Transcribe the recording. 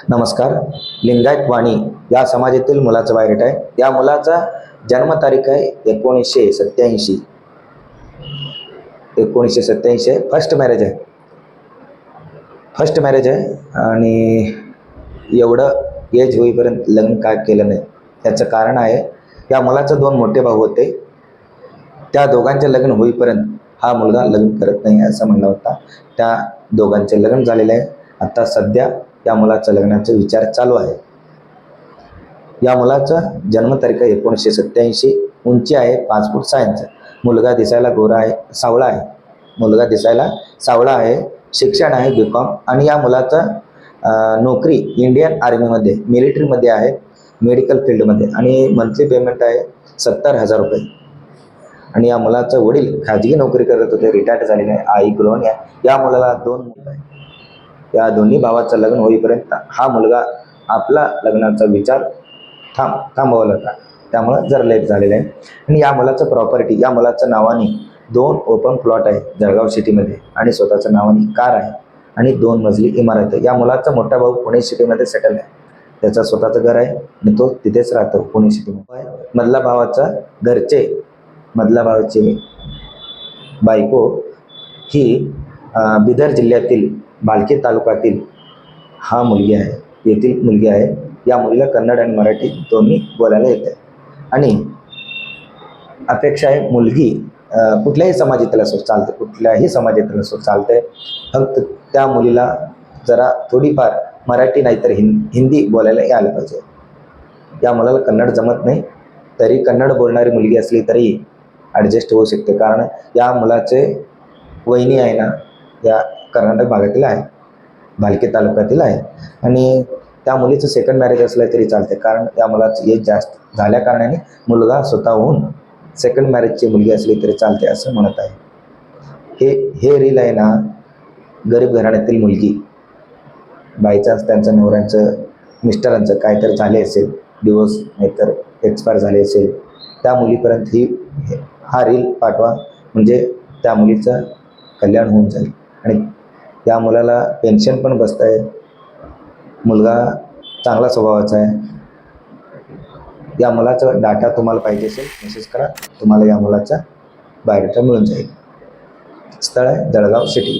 नमस्कार. लिंगायत वाणी या समाजातील मुलाचं बायोडेटा आहे. या मुलाचा जन्मतारीख आहे 1987. 1987 आहे. फर्स्ट मॅरेज आहे. आणि एवढं एज होईपर्यंत लग्न काय केलं नाही. त्याचं कारण आहे, या मुलाचं 2 मोठे भाऊ होते. त्या दोघांचे लग्न होईपर्यंत हा मुलगा लग्न करत नाही असं म्हणला होता. त्या दोघांचे लग्न झालेले आहे. आता सध्या या मुलाचं लग्नाचा विचार चालू आहे. या मुलाचं जन्मतारीख 1987. उंची आहे 5 फूट 6 इंच. मुलगा दिसायला गोरा आहे, सावळा आहे. शिक्षण आहे BCom. आणि या मुलाचं नोकरी इंडियन आर्मीमध्ये, मिलिटरीमध्ये आहे, मेडिकल फील्डमध्ये. आणि मंथली पेमेंट आहे 70,000 रुपये. आणि या मुलाचं वडील खाजगी नोकरी करत होते, रिटायर्ड झालेले आहे. आई गृहिणी आहे. या मुलाला 2 मुलं आहेत. या दोन्ही भावाचं लग्न होईपर्यंत हा मुलगा आपला लग्नाचा विचार थांबवला होता. त्यामुळं जर लेट झालेलं आहे. आणि या मुलाचं प्रॉपर्टी, या मुलाचं नावाने 2 ओपन प्लॉट आहे जळगाव सिटीमध्ये, आणि स्वतःच्या नावाने कार आहे आणि 2 मजली इमारत आहे. या मुलाचा मोठा भाऊ पुणे सिटीमध्ये सेटल आहे. त्याचं स्वतःचं घर आहे आणि तो तिथेच राहतो, पुणे सिटीमध्ये. मधल्या भावाची बायको ही बिदर जिल्ह्यातील भालकी तालुक्यातील येथील मुलगी आहे. या मुलीला कन्नड आणि मराठी दोन्ही बोलायला येते. आणि अपेक्षा आहे, मुलगी कुठल्याही समाजातील असो चालते, फक्त त्या मुलीला जरा थोडीफार मराठी नाहीतर हिंदी बोलायला यायला पाहिजे. या मुलाला कन्नड जमत नाही, तरी कन्नड बोलणारी मुलगी असली तरी ॲडजस्ट होऊ शकते. कारण या मुलाचे वहिनी आहे ना, या कर्नाटक भागातील आहे, भालकी तालुक्यातील आहे. आणि त्या मुलीचं सेकंड मॅरेज असलं तरी चालते, कारण या मुलाचं एज जास्त झाल्या कारणाने मुलगा स्वतःहून सेकंड मॅरेजची मुलगी असली तरी चालते असं म्हणत आहे. हे रील आहे ना, गरीब घराण्यातील मुलगी, बायचान्स त्यांच्या नवऱ्यांचं मिस्टरांचं काहीतरी झाले असेल, डिवोर्स नाहीतर एक्सपायर झाले असेल, त्या मुलीपर्यंत हा रील पाठवा, म्हणजे त्या मुलीचं कल्याण होऊन जाईल. आणि त्या मुलाला पेन्शन पण बसत आहे. मुलगा चांगला स्वभावाचा आहे. या मुलाचा डाटा तुम्हाला पाहिजे असेल, मेसेज करा, तुम्हाला या मुलाचा बायोडेटा मिळून जाईल. स्थळ आहे जळगाव सिटी.